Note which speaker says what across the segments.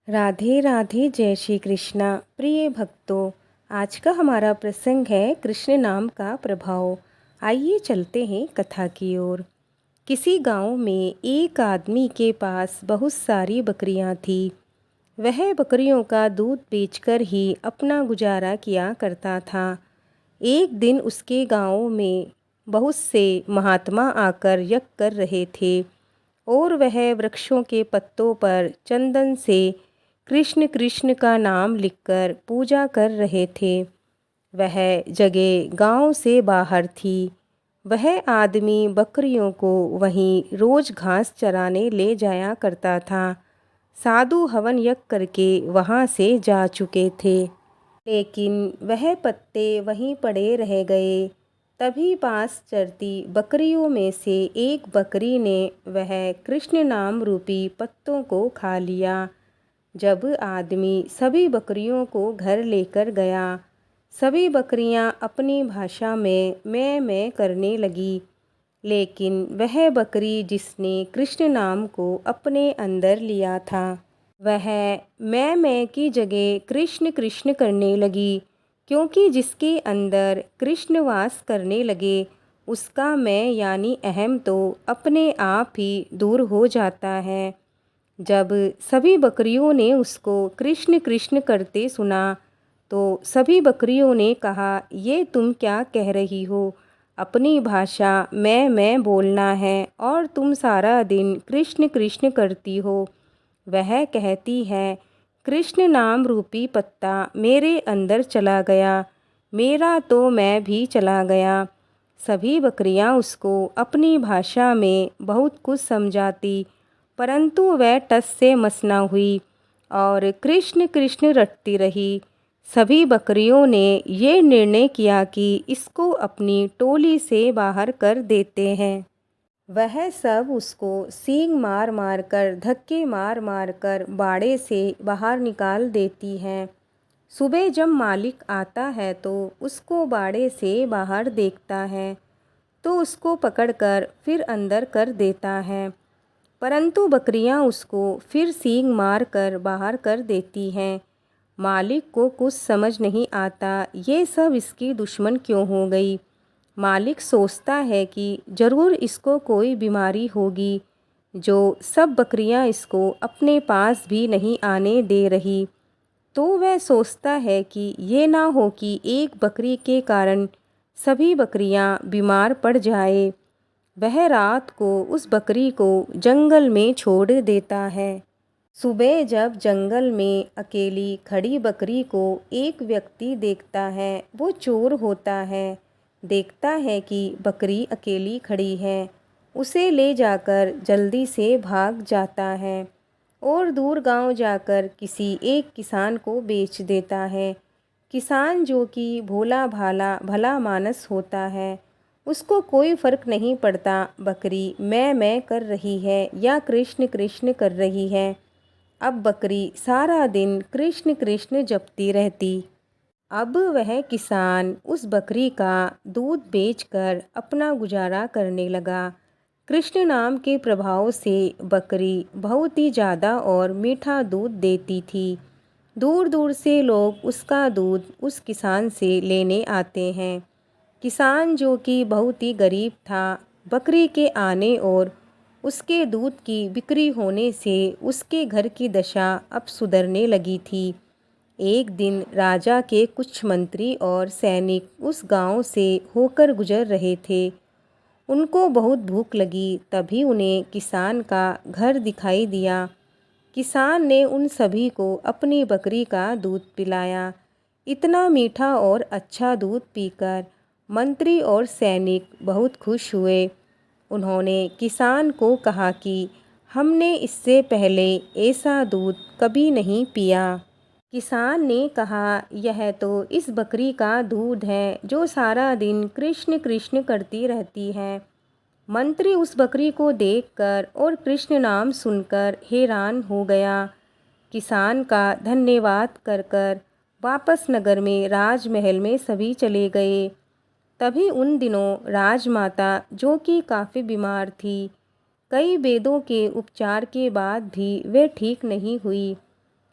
Speaker 1: राधे राधे, जय श्री कृष्णा। प्रिय भक्तों, आज का हमारा प्रसंग है कृष्ण नाम का प्रभाव। आइए चलते हैं कथा की ओर। किसी गांव में एक आदमी के पास बहुत सारी बकरियां थीं। वह बकरियों का दूध बेचकर ही अपना गुजारा किया करता था। एक दिन उसके गांव में बहुत से महात्मा आकर यज्ञ कर रहे थे और वह वृक्षों के पत्तों पर चंदन से कृष्ण कृष्ण का नाम लिखकर पूजा कर रहे थे। वह जगह गांव से बाहर थी। वह आदमी बकरियों को वहीं रोज घास चराने ले जाया करता था। साधु हवन यज्ञ करके वहां से जा चुके थे, लेकिन वह पत्ते वहीं पड़े रह गए। तभी पास चरती बकरियों में से एक बकरी ने वह कृष्ण नाम रूपी पत्तों को खा लिया। जब आदमी सभी बकरियों को घर लेकर गया, सभी बकरियां अपनी भाषा में मैं करने लगी, लेकिन वह बकरी जिसने कृष्ण नाम को अपने अंदर लिया था, वह मैं की जगह कृष्ण कृष्ण करने लगी, क्योंकि जिसके अंदर कृष्ण वास करने लगे उसका मैं यानी अहम तो अपने आप ही दूर हो जाता है। जब सभी बकरियों ने उसको कृष्ण कृष्ण करते सुना तो सभी बकरियों ने कहा, ये तुम क्या कह रही हो? अपनी भाषा मैं बोलना है और तुम सारा दिन कृष्ण कृष्ण करती हो। वह कहती है, कृष्ण नाम रूपी पत्ता मेरे अंदर चला गया, मेरा तो मैं भी चला गया। सभी बकरियां उसको अपनी भाषा में बहुत कुछ समझाती, परंतु वह टस से मस न हुई और कृष्ण कृष्ण रटती रही। सभी बकरियों ने ये निर्णय किया कि इसको अपनी टोली से बाहर कर देते हैं। वह सब उसको सींग मार मार कर, धक्के मार मार कर बाड़े से बाहर निकाल देती हैं। सुबह जब मालिक आता है तो उसको बाड़े से बाहर देखता है तो उसको पकड़कर फिर अंदर कर देता है, परंतु बकरियां उसको फिर सींग मार कर बाहर कर देती हैं। मालिक को कुछ समझ नहीं आता, ये सब इसकी दुश्मन क्यों हो गई। मालिक सोचता है कि ज़रूर इसको कोई बीमारी होगी, जो सब बकरियां इसको अपने पास भी नहीं आने दे रही। तो वह सोचता है कि ये ना हो कि एक बकरी के कारण सभी बकरियां बीमार पड़ जाए। वह रात को उस बकरी को जंगल में छोड़ देता है। सुबह जब जंगल में अकेली खड़ी बकरी को एक व्यक्ति देखता है, वो चोर होता है। देखता है कि बकरी अकेली खड़ी है, उसे ले जाकर जल्दी से भाग जाता है और दूर गांव जाकर किसी एक किसान को बेच देता है। किसान, जो कि भोला भाला भला मानस होता है, उसको कोई फर्क नहीं पड़ता बकरी मैं कर रही है या कृष्ण कृष्ण कर रही है। अब बकरी सारा दिन कृष्ण कृष्ण जपती रहती। अब वह किसान उस बकरी का दूध बेचकर अपना गुजारा करने लगा। कृष्ण नाम के प्रभाव से बकरी बहुत ही ज़्यादा और मीठा दूध देती थी। दूर दूर से लोग उसका दूध उस किसान से लेने आते हैं। किसान, जो कि बहुत ही गरीब था, बकरी के आने और उसके दूध की बिक्री होने से उसके घर की दशा अब सुधरने लगी थी। एक दिन राजा के कुछ मंत्री और सैनिक उस गांव से होकर गुजर रहे थे। उनको बहुत भूख लगी, तभी उन्हें किसान का घर दिखाई दिया। किसान ने उन सभी को अपनी बकरी का दूध पिलाया। इतना मीठा और अच्छा दूध पीकर मंत्री और सैनिक बहुत खुश हुए। उन्होंने किसान को कहा कि हमने इससे पहले ऐसा दूध कभी नहीं पिया। किसान ने कहा, यह तो इस बकरी का दूध है जो सारा दिन कृष्ण कृष्ण करती रहती है। मंत्री उस बकरी को देखकर और कृष्ण नाम सुनकर हैरान हो गया। किसान का धन्यवाद कर कर वापस नगर में राजमहल में सभी चले गए। तभी उन दिनों राजमाता, जो कि काफ़ी बीमार थी, कई वेदों के उपचार के बाद भी वे ठीक नहीं हुई।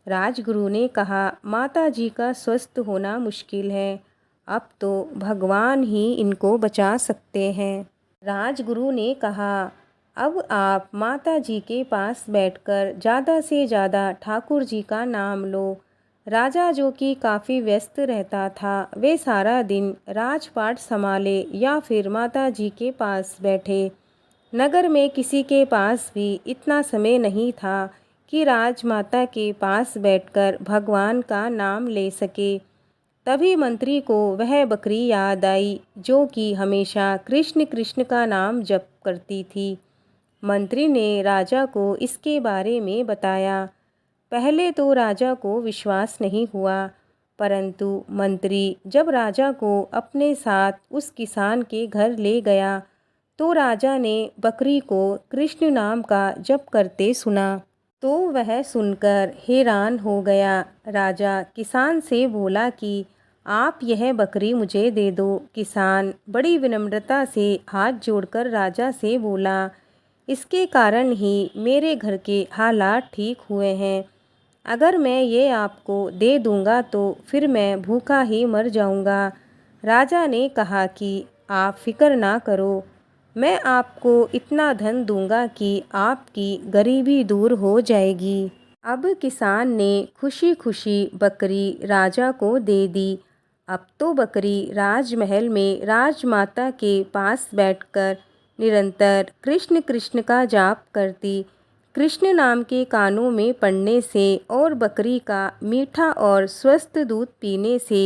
Speaker 1: राजगुरु ने कहा, माता जी का स्वस्थ होना मुश्किल है, अब तो भगवान ही इनको बचा सकते हैं। राजगुरु ने कहा, अब आप माता जी के पास बैठकर ज़्यादा से ज़्यादा ठाकुर जी का नाम लो। राजा, जो कि काफ़ी व्यस्त रहता था, वे सारा दिन राजपाट संभाले या फिर माता जी के पास बैठे। नगर में किसी के पास भी इतना समय नहीं था कि राजमाता के पास बैठकर भगवान का नाम ले सके। तभी मंत्री को वह बकरी याद आई जो कि हमेशा कृष्ण कृष्ण का नाम जप करती थी। मंत्री ने राजा को इसके बारे में बताया। पहले तो राजा को विश्वास नहीं हुआ, परंतु मंत्री जब राजा को अपने साथ उस किसान के घर ले गया तो राजा ने बकरी को कृष्ण नाम का जप करते सुना तो वह सुनकर हैरान हो गया। राजा किसान से बोला कि आप यह बकरी मुझे दे दो। किसान बड़ी विनम्रता से हाथ जोड़कर राजा से बोला, इसके कारण ही मेरे घर के हालात ठीक हुए हैं। अगर मैं ये आपको दे दूंगा तो फिर मैं भूखा ही मर जाऊंगा। राजा ने कहा कि आप फिक्र ना करो, मैं आपको इतना धन दूंगा कि आपकी गरीबी दूर हो जाएगी। अब किसान ने खुशी खुशी बकरी राजा को दे दी। अब तो बकरी राजमहल में राजमाता के पास बैठकर निरंतर कृष्ण कृष्ण का जाप करती। कृष्ण नाम के कानों में पड़ने से और बकरी का मीठा और स्वस्थ दूध पीने से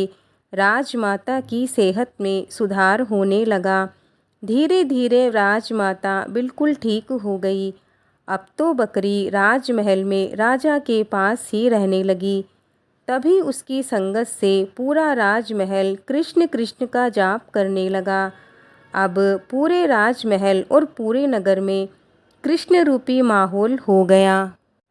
Speaker 1: राजमाता की सेहत में सुधार होने लगा। धीरे धीरे राजमाता बिल्कुल ठीक हो गई। अब तो बकरी राजमहल में राजा के पास ही रहने लगी। तभी उसकी संगत से पूरा राजमहल कृष्ण कृष्ण का जाप करने लगा। अब पूरे राजमहल और पूरे नगर में कृष्ण रूपी माहौल हो गया।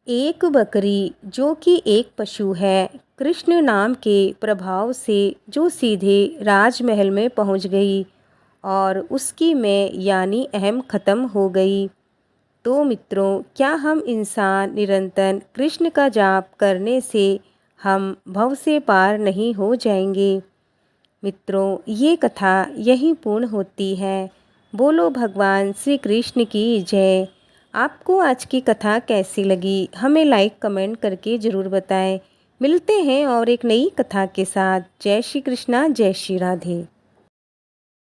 Speaker 1: एक बकरी, जो कि एक पशु है, कृष्ण नाम के प्रभाव से जो सीधे राजमहल में पहुंच गई और उसकी मैं यानी अहम ख़त्म हो गई। तो मित्रों, क्या हम इंसान निरंतर कृष्ण का जाप करने से हम भव से पार नहीं हो जाएंगे? मित्रों, ये कथा यहीं पूर्ण होती है। बोलो भगवान श्री कृष्ण की जय। आपको आज की कथा कैसी लगी हमें लाइक कमेंट करके ज़रूर बताएं। मिलते हैं और एक नई कथा के साथ। जय श्री कृष्णा, जय श्री राधे।